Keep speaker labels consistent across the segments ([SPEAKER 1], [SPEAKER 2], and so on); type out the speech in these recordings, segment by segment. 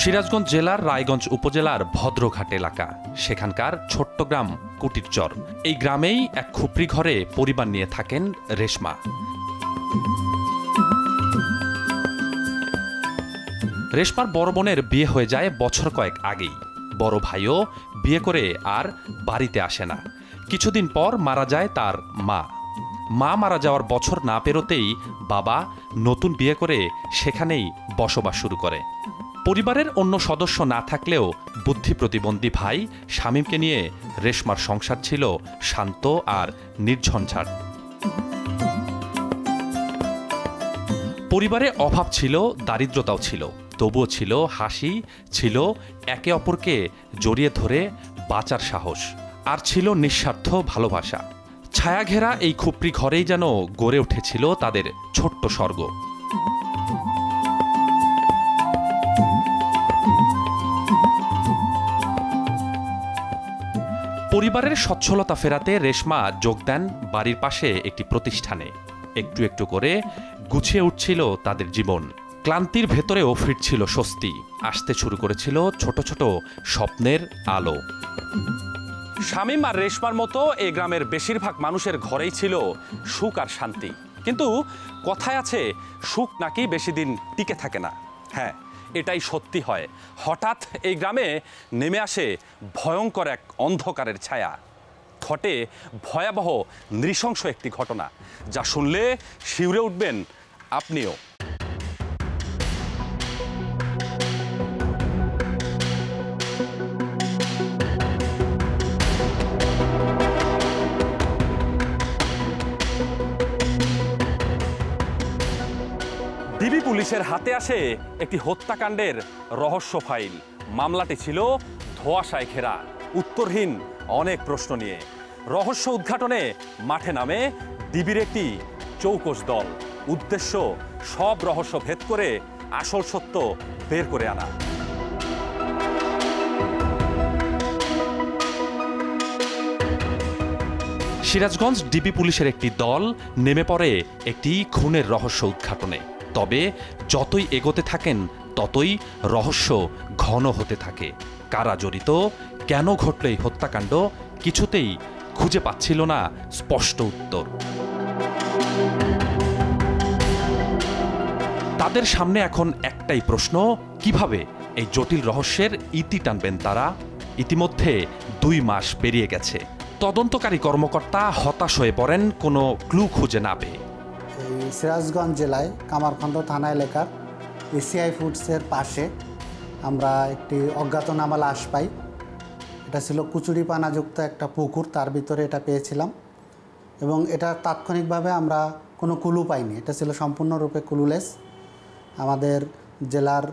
[SPEAKER 1] সিরাজগঞ্জ জেলার রায়গঞ্জ উপজেলার ভদ্রঘাট এলাকা, সেখানকার ছোট্ট গ্রাম কুটিরচর। এই গ্রামেই এক খুপড়ি ঘরে পরিবার নিয়ে থাকেন রেশমা। রেশমার বড় বোনের বিয়ে হয়ে যায় বছর কয়েক আগেই। বড় ভাইও বিয়ে করে আর বাড়িতে আসে না। কিছুদিন পর মারা যায় তার মা। মারা যাওয়ার বছর না পেরোতেই বাবা নতুন বিয়ে করে সেখানেই বসবাস শুরু করে। পরিবারের অন্য সদস্য না থাকলেও বুদ্ধি প্রতিবন্ধী ভাই শামীমকে নিয়ে রেশমার সংসার ছিল শান্ত আর নির্ঝঞ্ঝাট। পরিবারে অভাব ছিল, দারিদ্রতাও ছিল, তবুও ছিল হাসি, ছিল একে অপরকে জড়িয়ে ধরে বাঁচার সাহস, আর ছিল নিঃস্বার্থ ভালোবাসা। ছায়াঘেরা এই খুপড়ি ঘরেই যেন গড়ে উঠেছিল তাদের ছোট্ট স্বর্গ। পরিবারের সচ্ছলতা ফেরাতে রেশমা যোগ দেন বাড়ির পাশে একটি প্রতিষ্ঠানে। একটু একটু করে গুছিয়ে উঠছিল তাদের জীবন। ক্লান্তির ভেতরেও ফিরছিল স্বস্তি। আসতে শুরু করেছিল ছোট ছোট স্বপ্নের আলো। শামীম আর রেশমার মতো এই গ্রামের বেশিরভাগ মানুষের ঘরেই ছিল সুখ আর শান্তি। কিন্তু কথায় আছে, সুখ নাকি বেশি দিন টিকে থাকে না। হ্যাঁ, এটাই সত্যি হয়। হঠাৎ এই গ্রামে নেমে আসে ভয়ঙ্কর এক অন্ধকারের ছায়া। ঘটে ভয়াবহ নৃশংস একটি ঘটনা, যা শুনলে শিউরে উঠবেন আপনিও। ডিবি পুলিশের হাতে আসে একটি হত্যাকাণ্ডের রহস্য ফাইল। মামলাটি ছিল ধোঁয়াশায় ঘেরা, উত্তরহীন অনেক প্রশ্ন নিয়ে। রহস্য উদ্ঘাটনে মাঠে নামে ডিবির একটি চৌকস দল। উদ্দেশ্য সব রহস্য ভেদ করে আসল সত্য বের করে আনা। সিরাজগঞ্জ ডিবি পুলিশের একটি দল নেমে পড়ে একটি খুনের রহস্য উদ্ঘাটনে। তবে যতই এগোতে থাকেন ততই রহস্য ঘন হতে থাকে। কারা জড়িত, কেন ঘটল এই হত্যাকাণ্ড, কিছুতেই খুঁজে পাচ্ছিল না স্পষ্ট উত্তর। তাদের সামনে এখন একটাই প্রশ্ন, কিভাবে এই জটিল রহস্যের ইতি টানবেন তারা? ইতিমধ্যে 2 মাস পেরিয়ে গেছে। তদন্তকারী কর্মকর্তা হতাশ হয়ে পড়েন কোনো ক্লু খুঁজে না পেয়ে।
[SPEAKER 2] সিরাজগঞ্জ জেলায় কামারখন্দ থানা এলাকার এসিআই ফুডসের পাশে আমরা একটি অজ্ঞাতনামা লাশ পাই। এটা ছিল কুচুরিপানাযুক্ত একটা পুকুর, তার ভিতরে এটা পেয়েছিলাম এবং এটা তাৎক্ষণিকভাবে আমরা কোনো ক্লু পাইনি। এটা ছিল সম্পূর্ণরূপে ক্লুলেস। আমাদের জেলার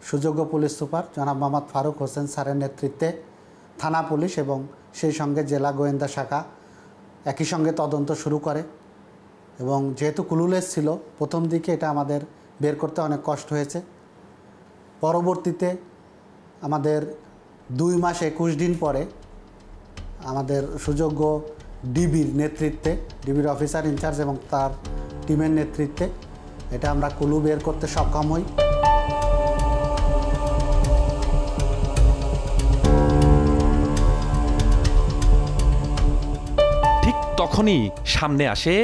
[SPEAKER 2] সুযোগ্য পুলিশ সুপার জনাব মোহাম্মদ ফারুক হোসেন স্যারের নেতৃত্বে থানা পুলিশ এবং সেই সঙ্গে জেলা গোয়েন্দা শাখা একই সঙ্গে তদন্ত শুরু করে এবং যেহেতু ক্লুলেস ছিল, প্রথম দিকে এটা আমাদের বের করতে অনেক কষ্ট হয়েছে। পরবর্তীতে আমাদের 2 মাস 21 দিন পরে আমাদের সুযোগ্য ডিবির নেতৃত্বে, ডিবির অফিসার ইনচার্জ এবং তার টিমের নেতৃত্বে এটা আমরা ক্লু বের করতে সক্ষম হই।
[SPEAKER 1] ঠিক তখনই সামনে আসে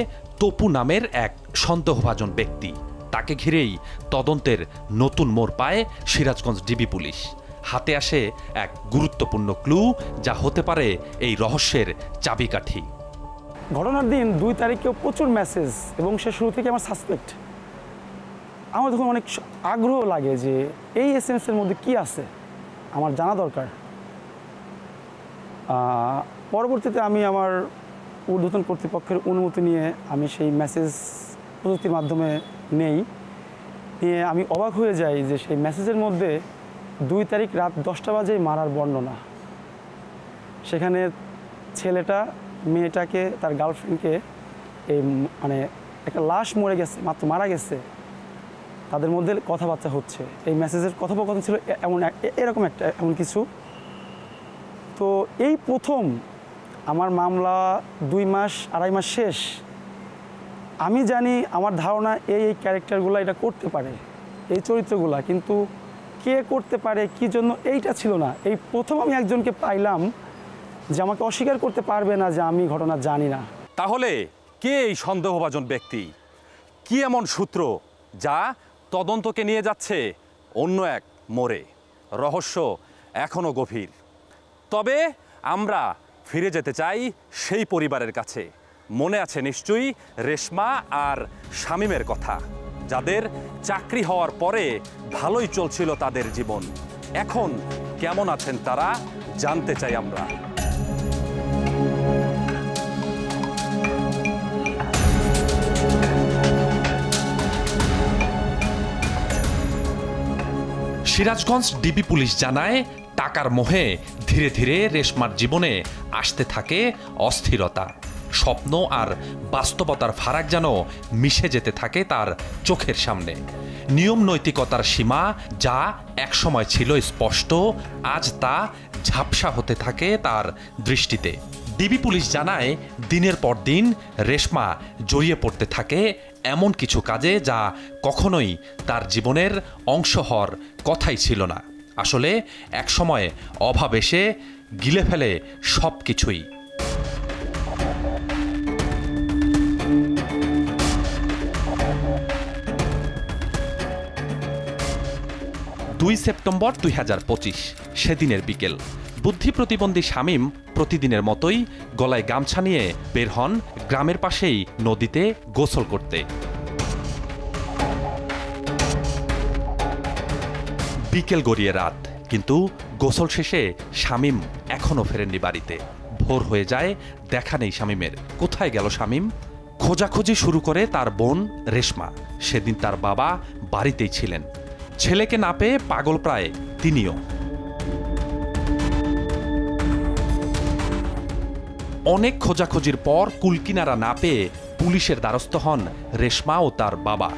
[SPEAKER 1] তপু নামের এক সন্দেহভাজন ব্যক্তি। তাকে ঘিরেই তদন্তের নতুন মোড় পায় সিরাজগঞ্জ ডিবি পুলিশ। হাতে আসে এক গুরুত্বপূর্ণ ক্লু, যা হতে পারে এই রহস্যের চাবিকাঠি।
[SPEAKER 3] ঘটনার দিন 2 তারিখেও প্রচুর মেসেজ এবং সে শুরু থেকে আমার সাসপেক্ট। আমার তখন অনেক আগ্রহ লাগে যে এই এসএমএসের মধ্যে কি আছে, আমার জানা দরকার। পরবর্তীতে আমি আমার ঊর্ধ্বতন কর্তৃপক্ষের অনুমতি নিয়ে আমি সেই মেসেজ প্রযুক্তির মাধ্যমে নিয়ে আমি অবাক হয়ে যাই যে সেই মেসেজের মধ্যে 2 তারিখ রাত 10টা বাজে মারার বর্ণনা। সেখানে ছেলেটা মেয়েটাকে, তার গার্লফ্রেন্ডকে এই মানে একটা লাশ মরে গেছে, মাত্র মারা গেছে, তাদের মধ্যে কথাবার্তা হচ্ছে। এই মেসেজের কথোপকথন ছিল এমন কিছু। তো এই প্রথম আমার মামলা 2 মাস 2.5 মাস শেষ। আমি জানি, আমার ধারণা এই ক্যারেক্টারগুলো এটা করতে পারে, এই চরিত্রগুলা, কিন্তু কে করতে পারে কি জন্য এইটা ছিল না। এই প্রথম আমি একজনকে পাইলাম যে আমাকে অস্বীকার করতে পারবে না যে আমি ঘটনা জানি না।
[SPEAKER 1] তাহলে কে এই সন্দেহভাজন ব্যক্তি? কি এমন সূত্র যা তদন্তকে নিয়ে যাচ্ছে অন্য এক মোড়ে? রহস্য এখনো গভীর। তবে আমরা ফিরে যেতে চাই সেই পরিবারের কাছে। মনে আছে নিশ্চয়ই রেশমা আর শামীমের কথা, যাদের চাকরি হওয়ার পরে ভালোই চলছিল তাদের জীবন। এখন কেমন আছেন তারা জানতে চাই আমরা। সিরাজগঞ্জ ডিবি পুলিশ জানায়, টাকার মোহে ধীরে ধীরে রেশমার জীবনে আসতে থাকে অস্থিরতা। স্বপ্ন আর বাস্তবতার ফারাক যেন মিশে যেতে থাকে তার চোখের সামনে। নিয়ম নৈতিকতার সীমা যা একসময় ছিল স্পষ্ট, আজ তা ঝাপসা হতে থাকে তার দৃষ্টিতে। ডিবি পুলিশ জানায়, দিনের পর দিন রেশমা জড়িয়ে পড়তে থাকে এমন কিছু কাজে যা কখনোই তার জীবনের অংশ হওয়ার কথাই ছিল না। আসলে একসময় অভাব এসে গিলে ফেলে সব কিছুই। 2 সেপ্টেম্বর 2025 সেদিনের বিকেল। বুদ্ধি প্রতিবন্ধী শামীম প্রতিদিনের মতোই গলায় গামছা নিয়ে বের হন গ্রামের পাশেই নদীতে গোসল করতে। বিকেল গড়িয়ে রাত, কিন্তু গোসল শেষে শামীম এখনও ফেরেননি বাড়িতে। ভোর হয়ে যায়, দেখা নেই শামীমের। কোথায় গেল শামীম? খোঁজাখুঁজি শুরু করে তার বোন রেশমা। সেদিন তার বাবা বাড়িতেই ছিলেন। ছেলেকে না পেয়ে পাগল প্রায় তিনিও। অনেক খোঁজাখুঁজির পর কুলকিনারা না পেয়ে পুলিশের দ্বারস্থ হন রেশমা ও তার বাবা।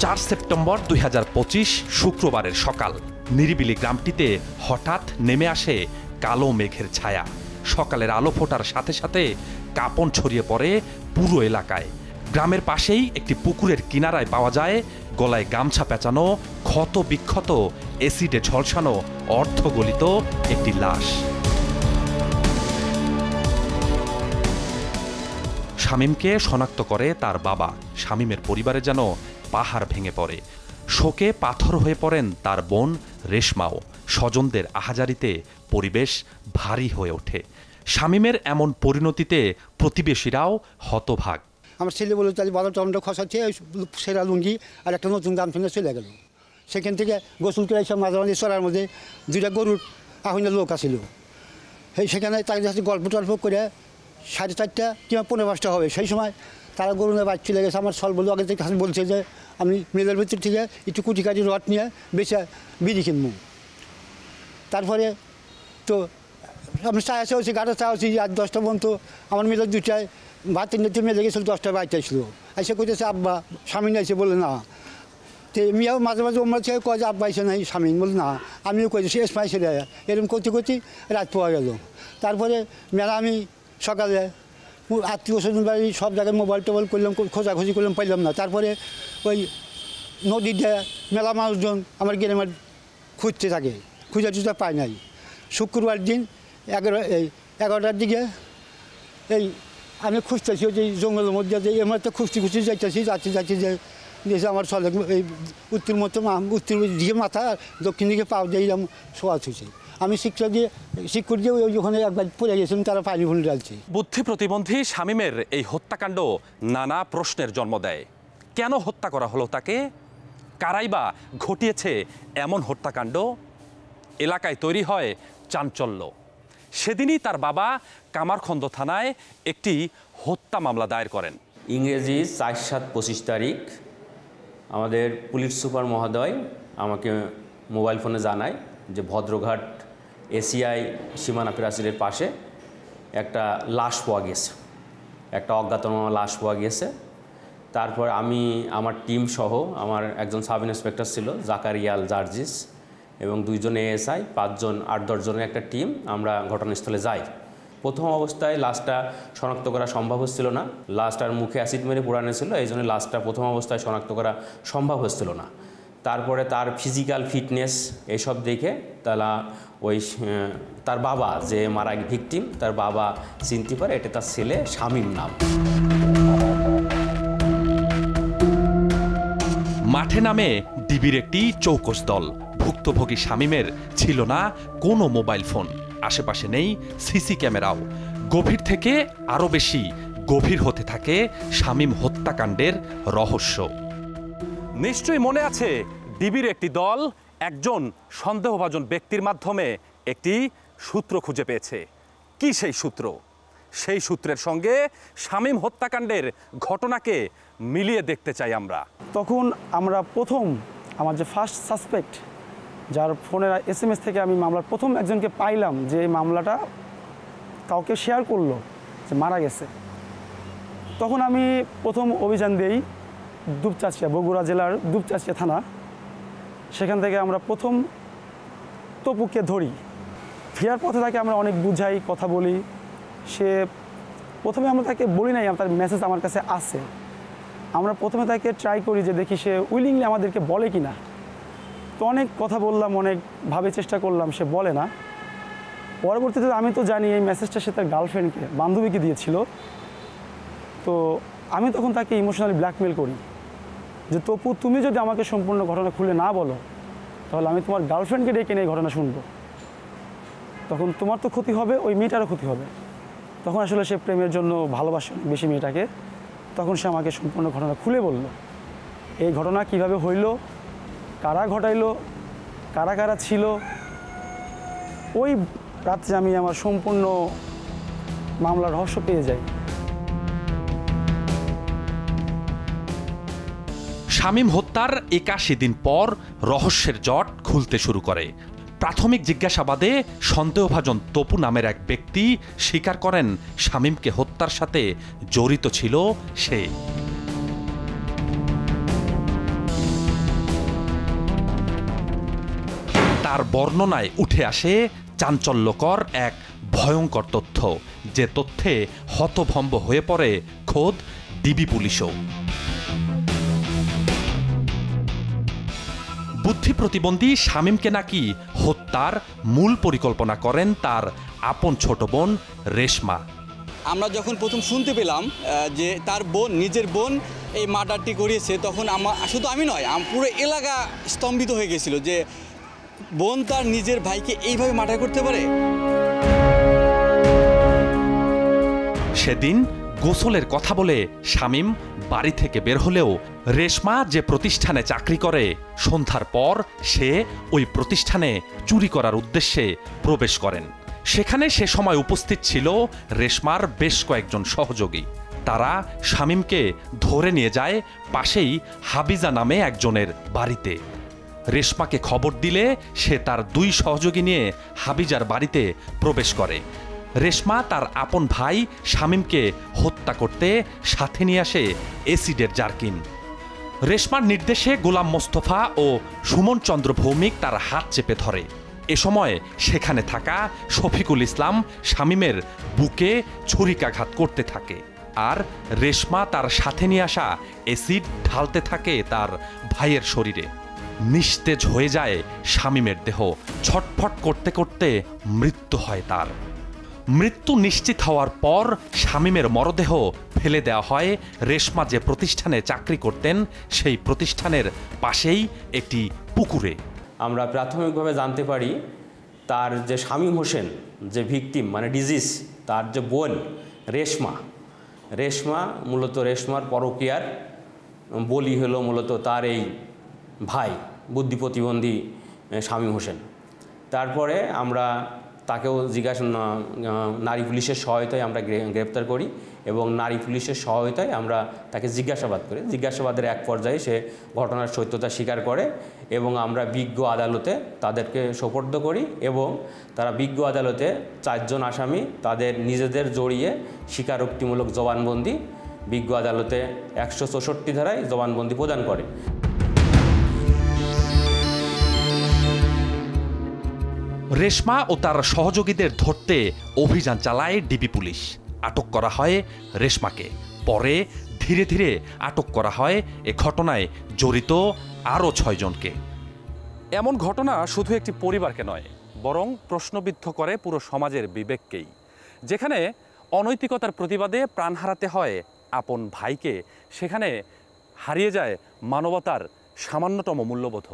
[SPEAKER 1] 4 সেপ্টেম্বর 2025 শুক্রবারের সকাল। নিরিবিলি গ্রামটিতে হঠাৎ নেমে আসে কালো মেঘের ছায়া। সকালের আলো ফোটার সাথে সাথে কাঁপন ছড়িয়ে পড়ে পুরো এলাকায়। গ্রামের পাশেই একটি পুকুরের কিনারায় পাওয়া যায় গলায় গামছা পেঁচানো, ক্ষত বিক্ষত, এসিডে ঝলসানো, অর্ধগলিত একটি লাশ। শামীমকে শনাক্ত করে তার বাবা। শামীমের পরিবারে যেন পাহাড় ভেঙে পড়ে। শোকে পাথর হয়ে পড়েন তার বোন রেশমাও। স্বজনদের আহাজারিতে পরিবেশ ভারী হয়ে ওঠে। শামীমের এমন পরিণতিতে প্রতিবেশীরাও হতভাগ।
[SPEAKER 4] আমার ছেলে বলে তাহলে বারো টন্ড খসাচ্ছে, সেরা লুঙ্গি আর একটা নতুন দাম শুনে চলে গেল। সেখান থেকে গোসল করে এসব মাঝে মাঝে চড়ার মধ্যে দুইটা গরুর আহনের লোক আসিল। সেখানে তাদের কাছে গল্প টল্প করে 4:30 কিংবা 5:45 হবে। সেই সময় তারা গরু নিয়ে বাইক চলে গেছে। আমার সল বলু আগে থেকে বলছে যে আমি মেলের ভিতর থেকে একটু কুটিকাটি রড নিয়ে বেশি বিড়ি কিনবো। তারপরে তো আমি চা আসে হচ্ছে, গাড়ি চা হচ্ছি, আর 10টা পর্যন্ত আমার মেলের 2টায় ভাত 3টে মেলে গেছিল, 10টায় বাইতে আসলো। এসে কইতেছে আব্বা স্বামী এসে বলে না। তো মিয়াও মাঝে মাঝে ওমরা ছেড়ে কয় যে আব্বা এসে নাই স্বামী বলে না। আমিও কইছি শেষ পাইছে রে। এরকম করতে করতে রাত পাওয়া গেল। তারপরে মেলা আমি সকালে আত্মীয় স্বজন বাড়ি সব জায়গায় মোবাইল টোবাইল করলাম, খোঁজাখুঁজি করলাম, পাইলাম না। তারপরে ওই নদীতে মেলা মানুষজন আমার গ্রামের খুঁজতে থাকে, খুঁজে টুজা পায় নাই। শুক্রবার দিন 11টার দিকে আমি খুঁজতেছি ওই যে জঙ্গলের মধ্যে, যে এর মধ্যে খুঁজতে যাচ্ছি যে আমার চলে এই উত্তর মতো উত্তর দিকে মাথা, দক্ষিণ দিকে পাও দিয়ে শোয়া ছুঁছে। আমি শিক্ষক দিয়ে ওখানে একবার পড়ে গেছিলাম, তারা পানি ফুল ডালছে।
[SPEAKER 1] বুদ্ধি প্রতিবন্ধী শামীমের এই হত্যাকাণ্ড নানা প্রশ্নের জন্ম দেয়। কেন হত্যা করা হলো তাকে? কারাই বা ঘটিয়েছে এমন হত্যাকাণ্ড? এলাকায় তৈরি হয় চাঞ্চল্য। সেদিনই তার বাবা কামারখন্দ থানায় একটি হত্যা মামলা দায়ের করেন।
[SPEAKER 5] ইংরেজি 4/7/25 তারিখ আমাদের পুলিশ সুপার মহোদয় আমাকে মোবাইল ফোনে জানায় যে ভদ্রঘাট এসিআই সীমানা প্রাচীরের পাশে একটা লাশ পাওয়া গেছে, একটা অজ্ঞাতনামা লাশ পাওয়া গেছে। তারপর আমি আমার টিম সহ, আমার একজন সাব ইন্সপেক্টর ছিল জাকারিয়াল জার্জিস এবং 2 জন এএসআই, 5 জন 8-10 জনের একটা টিম আমরা ঘটনাস্থলে যাই। প্রথম অবস্থায় লাশটা শনাক্ত করা সম্ভব হচ্ছিল না, লাশটার মুখে অ্যাসিড মেরে পোড়ানো ছিল, এই জন্য লাশটা প্রথম অবস্থায় শনাক্ত করা সম্ভব হচ্ছিল না। তারপরে তার ফিজিক্যাল ফিটনেস এইসব দেখে তার বাবা যে মারা ভিকটিম, তার বাবা চিনতে পারে এটা তার ছেলে শামীম নাম।
[SPEAKER 1] মাঠে নামে ডিবির একটি চৌকস দল। ভুক্তভোগী শামীমের ছিল না কোনো মোবাইল ফোন, আশেপাশে নেই সিসি ক্যামেরাও। গভীর থেকে আরও বেশি গভীর হতে থাকে শামীম হত্যাকাণ্ডের রহস্য। নিশ্চয়ই মনে আছে, ডিবির একটি দল একজন সন্দেহভাজন ব্যক্তির মাধ্যমে একটি সূত্র খুঁজে পেয়েছে। কি সেই সূত্র? সেই সূত্রের সঙ্গে শামীম হত্যাকাণ্ডের ঘটনাকে মিলিয়ে দেখতে চাই আমরা।
[SPEAKER 3] তখন আমরা প্রথম আমার যে ফার্স্ট সাসপেক্ট, যার ফোনের SMS থেকে আমি মামলার প্রথম একজনকে পাইলাম, যে এই মামলাটা কাউকে শেয়ার করলো যে মারা গেছে। তখন আমি প্রথম অভিযান দেই দুপচাচিয়া, বগুড়া জেলার দুপচাচিয়া থানা। সেখান থেকে আমরা প্রথম তপুকে ধরি। ফেরার পথে তাকে আমরা অনেক বুঝাই, কথা বলি। সে প্রথমে আমরা তাকে বলি নাই তার মেসেজ আমার কাছে আছে। আমরা প্রথমে তাকে ট্রাই করি যে দেখি সে উইলিংলি আমাদেরকে বলে কি না। তো অনেক কথা বললাম, অনেকভাবে চেষ্টা করলাম, সে বলে না। পরবর্তীতে আমি তো জানি এই মেসেজটা সে তার গার্লফ্রেন্ডকে, বান্ধবীকে দিয়েছিল। তো আমি তখন তাকে ইমোশনালি ব্ল্যাকমেল করি যে তপু, তুমি যদি আমাকে সম্পূর্ণ ঘটনা খুলে না বলো, তাহলে আমি তোমার গার্লফ্রেন্ডকে ডেকে নিয়ে ঘটনা শুনবো। তখন তোমার তো ক্ষতি হবে, ওই মেয়েটারও ক্ষতি হবে। তখন আসলে সে প্রেমের জন্য ভালোবাসে বেশি মেয়েটাকে। তখন সে আমাকে সম্পূর্ণ ঘটনা খুলে বলল, এই ঘটনা কিভাবে হইল, কারা ঘটাইলো, কারা কারা ছিল। ওই রাত্রে আমি আমার সম্পূর্ণ মামলার রহস্য পেয়ে যাই।
[SPEAKER 1] শামীম হত্যার 81 দিন পর রহস্যের জট খুলতে শুরু করে। প্রাথমিক জিজ্ঞাসাবাদে সন্দেহভাজন তপু নামের এক ব্যক্তি স্বীকার করেন শামীমকে হত্যার সাথে জড়িত ছিল সে। তার বর্ণনায় উঠে আসে চাঞ্চল্যকর এক ভয়ঙ্কর তথ্য, যে তথ্যে হতভম্ব হয়ে পড়ে খোদ ডিবি পুলিশও। বুদ্ধি প্রতিবন্ধী শামীমকে নাকি হত্যার মূল পরিকল্পনা করেন তার আপন ছোট বোন রেশমা।
[SPEAKER 6] আমরা যখন প্রথম শুনতে পেলাম যে তার বোন, নিজের বোন এই মার্ডারটি করিয়েছে, তখন শুধু আমি নয়, পুরো এলাকা স্তম্ভিত হয়ে গেছিল যে বোন তার নিজের ভাইকে এইভাবে মার্ডার করতে পারে।
[SPEAKER 1] সেদিন গোসলের কথা বলে শামীম বাড়ি থেকে বের হলেও রেশমা যে প্রতিষ্ঠানে চাকরি করে, সন্ধ্যার পর সে ওই প্রতিষ্ঠানে চুরি করার উদ্দেশ্যে প্রবেশ করেন। সেখানে সে সময় উপস্থিত ছিল রেশমার বেশ কয়েকজন সহযোগী। তারা শামীমকে ধরে নিয়ে যায় পাশেই হাবিজা নামে একজনের বাড়িতে। রেশমাকে খবর দিলে সে তার 2 সহযোগী নিয়ে হাবিজার বাড়িতে প্রবেশ করে। রেশমা তার আপন ভাই শামীমকে হত্যা করতে সাথে নিয়ে আসে অ্যাসিডের জারকিন। রেশমার নির্দেশে গোলাম মোস্তফা ও সুমন চন্দ্র ভৌমিক তার হাত চেপে ধরে। এ সময় সেখানে থাকা শফিকুল ইসলাম শামীমের বুকে ছুরিকাঘাত করতে থাকে, আর রেশমা তার সাথে নিয়ে আসা অ্যাসিড ঢালতে থাকে তার ভাইয়ের শরীরে। নিস্তেজ হয়ে যায় শামীমের দেহ। ছটফট করতে করতে মৃত্যু হয় তার। মৃত্যু নিশ্চিত হওয়ার পর শামীমের মরদেহ ফেলে দেওয়া হয় রেশমা যে প্রতিষ্ঠানে চাকরি করতেন সেই প্রতিষ্ঠানের পাশেই একটি পুকুরে।
[SPEAKER 5] আমরা প্রাথমিকভাবে জানতে পারি তার যে শামীম হোসেন যে ভিকটিম মানে ডিজিজ, তার যে বোন রেশমা মূলত রেশমার পরকীয়ার বলি হলো মূলত তার এই ভাই বুদ্ধি প্রতিবন্ধী শামীম হোসেন। তারপরে আমরা তাকেও নারী পুলিশের সহায়তায় আমরা গ্রেপ্তার করি এবং নারী পুলিশের সহায়তায় আমরা তাকে জিজ্ঞাসাবাদ করি। জিজ্ঞাসাবাদের এক পর্যায়ে সে ঘটনার সত্যতা স্বীকার করে এবং আমরা বিজ্ঞ আদালতে তাদেরকে সোপর্দ করি এবং তারা বিজ্ঞ আদালতে 4 জন আসামি তাদের নিজেদের জড়িয়ে স্বীকারোক্তিমূলক জবানবন্দি বিজ্ঞ আদালতে 164 ধারায় জবানবন্দি প্রদান করে।
[SPEAKER 1] রেশমা ও তার সহযোগীদের ধরতে অভিযান চালায় ডিবি পুলিশ। আটক করা হয় রেশমাকে। পরে ধীরে ধীরে আটক করা হয় এ ঘটনায় জড়িত আরও 6 জনকে। এমন ঘটনা শুধু একটি পরিবারকে নয়, বরং প্রশ্নবিদ্ধ করে পুরো সমাজের বিবেককেই। যেখানে অনৈতিকতার প্রতিবাদে প্রাণ হারাতে হয় আপন ভাইকে, সেখানে হারিয়ে যায় মানবতার সামান্যতম মূল্যবোধ।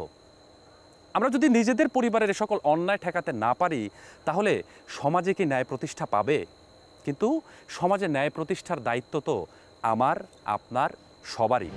[SPEAKER 1] আমরা যদি নিজেদের পরিবারের সকল অন্যায় ঠেকাতে না পারি, তাহলে সমাজে কি ন্যায় প্রতিষ্ঠা পাবে? কিন্তু সমাজে ন্যায় প্রতিষ্ঠার দায়িত্ব তো আমার, আপনার, সবারই।